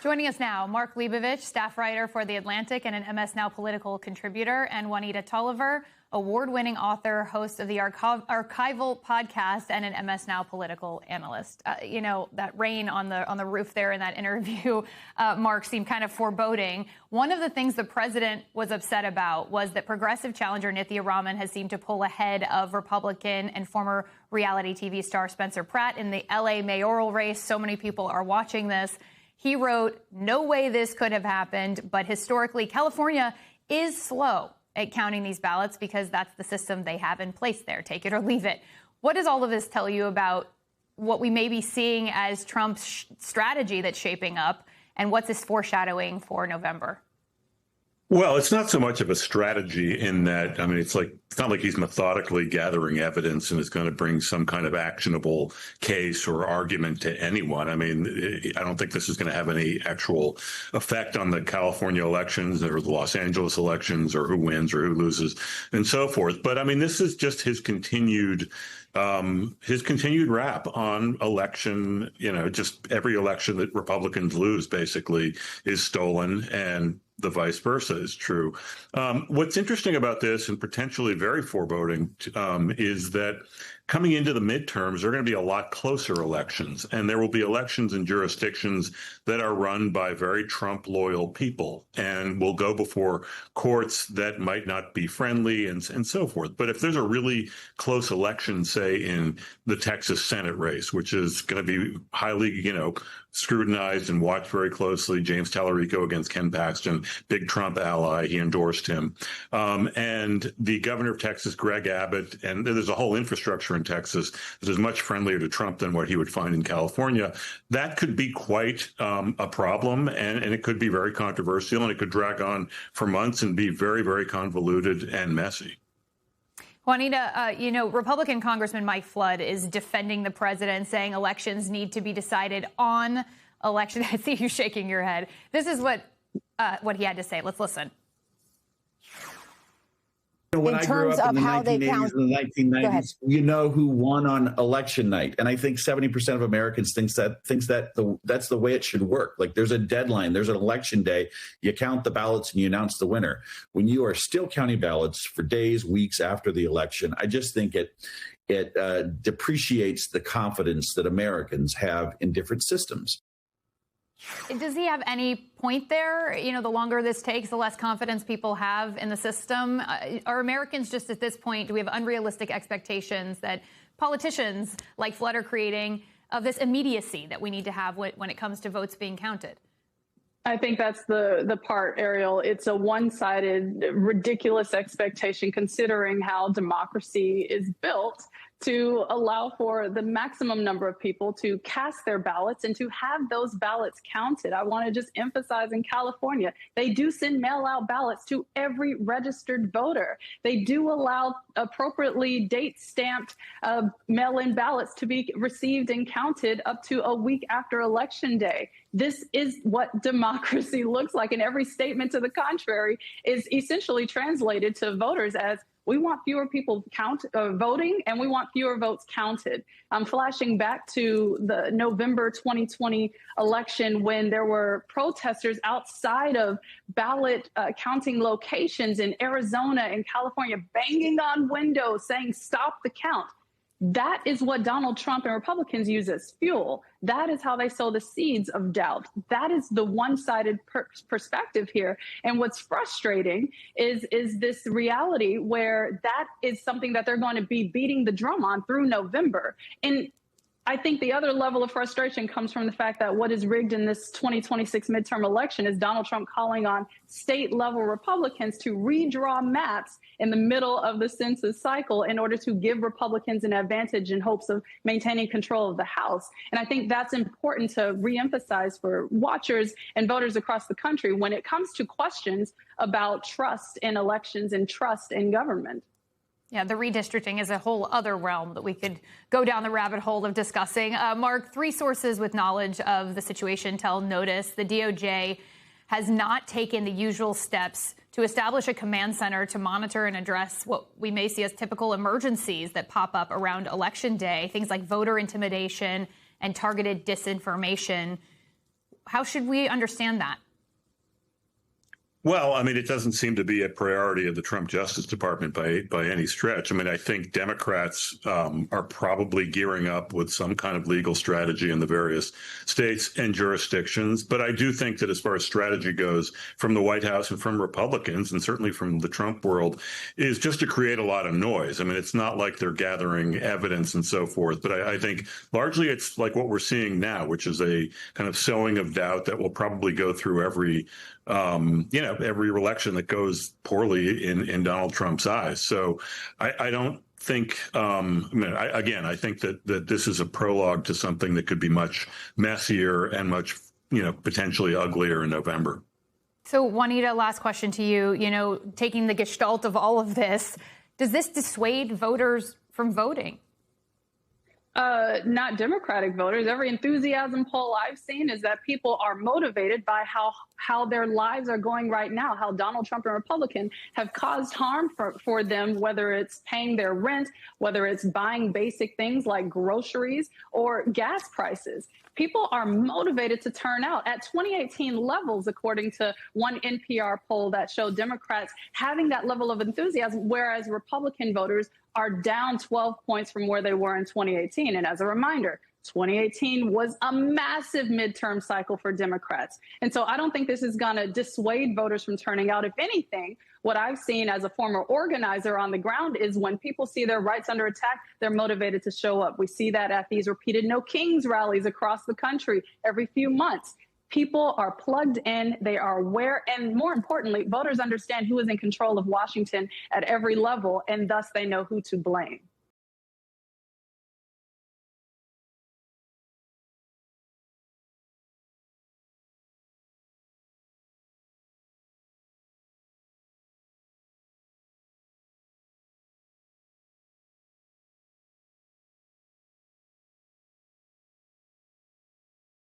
Joining us now, Mark Leibovich, staff writer for The Atlantic and an MS Now political contributor, and Juanita Tolliver, award-winning author, host of the Archival podcast, and an MS Now political analyst. That rain on the roof there in that interview, Mark, seemed kind of foreboding. One of the things the president was upset about was that progressive challenger Nithya Raman has seemed to pull ahead of Republican and former reality TV star Spencer Pratt in the LA mayoral race. So many people are watching this. He wrote, "No way this could have happened, but historically, California is slow at counting these ballots because that's the system they have in place there. Take it or leave it." What does all of this tell you about what we may be seeing as Trump's strategy that's shaping up, and what's this foreshadowing for November? Well, it's not so much of a strategy in that, I mean, it's not like he's methodically gathering evidence and is going to bring some kind of actionable case or argument to anyone. I mean, I don't think this is going to have any actual effect on the California elections or the Los Angeles elections or who wins or who loses and so forth. But I mean, this is just his continued rap on election, just every election that Republicans lose basically is stolen, and the vice versa is true. What's interesting about this, and potentially very foreboding, is that coming into the midterms, there are going to be a lot closer elections, and there will be elections in jurisdictions that are run by very Trump-loyal people and will go before courts that might not be friendly and so forth. But if there's a really close election, say in the Texas Senate race, which is going to be highly, scrutinized and watched very closely, James Tallarico against Ken Paxton, big Trump ally, he endorsed him. And the governor of Texas, Greg Abbott, and there's a whole infrastructure in Texas that is much friendlier to Trump than what he would find in California. That could be quite a problem, and it could be very controversial, and it could drag on for months and be very, very convoluted and messy. Juanita, Republican Congressman Mike Flood is defending the president, saying elections need to be decided on election. I see you shaking your head. This is what he had to say. Let's listen. When I grew up in the 1980s and the 1990s, you know who won on election night. And I think 70% of Americans thinks that's the way it should work. Like, there's a deadline, there's an election day, you count the ballots and you announce the winner. When you are still counting ballots for days, weeks after the election, I just think it depreciates the confidence that Americans have in different systems. Does he have any point there? The longer this takes, the less confidence people have in the system. Are Americans just at this point, do we have unrealistic expectations that politicians like Flood are creating of this immediacy that we need to have when it comes to votes being counted? I think that's the part, Ariel. It's a one-sided, ridiculous expectation considering how democracy is built to allow for the maximum number of people to cast their ballots and to have those ballots counted. I want to just emphasize, in California, they do send mail-out ballots to every registered voter. They do allow appropriately date-stamped mail-in ballots to be received and counted up to a week after Election Day. This is what democracy looks like, and every statement to the contrary is essentially translated to voters as, we want fewer people voting, and we want fewer votes counted. I'm flashing back to the November 2020 election when there were protesters outside of ballot counting locations in Arizona and California banging on windows saying, "Stop the count." That is what Donald Trump and Republicans use as fuel. That is how they sow the seeds of doubt. That is the one-sided perspective here. And what's frustrating is this reality where that is something that they're going to be beating the drum on through November. And I think the other level of frustration comes from the fact that what is rigged in this 2026 midterm election is Donald Trump calling on state-level Republicans to redraw maps in the middle of the census cycle in order to give Republicans an advantage in hopes of maintaining control of the House. And I think that's important to reemphasize for watchers and voters across the country when it comes to questions about trust in elections and trust in government. Yeah, the redistricting is a whole other realm that we could go down the rabbit hole of discussing. Mark, 3 sources with knowledge of the situation tell Notice the DOJ has not taken the usual steps to establish a command center to monitor and address what we may see as typical emergencies that pop up around Election Day, things like voter intimidation and targeted disinformation. How should we understand that? Well, I mean, it doesn't seem to be a priority of the Trump Justice Department by any stretch. I mean, I think Democrats are probably gearing up with some kind of legal strategy in the various states and jurisdictions. But I do think that as far as strategy goes from the White House and from Republicans, and certainly from the Trump world, is just to create a lot of noise. I mean, it's not like they're gathering evidence and so forth. But I think largely it's like what we're seeing now, which is a kind of sowing of doubt that will probably go through every every election that goes poorly in Donald Trump's eyes. So I don't think, I think that this is a prologue to something that could be much messier and much, potentially uglier in November. So, Juanita, last question to you. Taking the gestalt of all of this, does this dissuade voters from voting? Not Democratic voters. Every enthusiasm poll I've seen is that people are motivated by how their lives are going right now, how Donald Trump and Republicans have caused harm for them, whether it's paying their rent, whether it's buying basic things like groceries or gas prices. People are motivated to turn out at 2018 levels, according to one NPR poll that showed Democrats having that level of enthusiasm, whereas Republican voters are down 12 points from where they were in 2018. And as a reminder, 2018 was a massive midterm cycle for Democrats. And so I don't think this is going to dissuade voters from turning out. If anything, what I've seen as a former organizer on the ground is when people see their rights under attack, they're motivated to show up. We see that at these repeated No Kings rallies across the country every few months. People are plugged in, they are aware, and more importantly, voters understand who is in control of Washington at every level, and thus they know who to blame.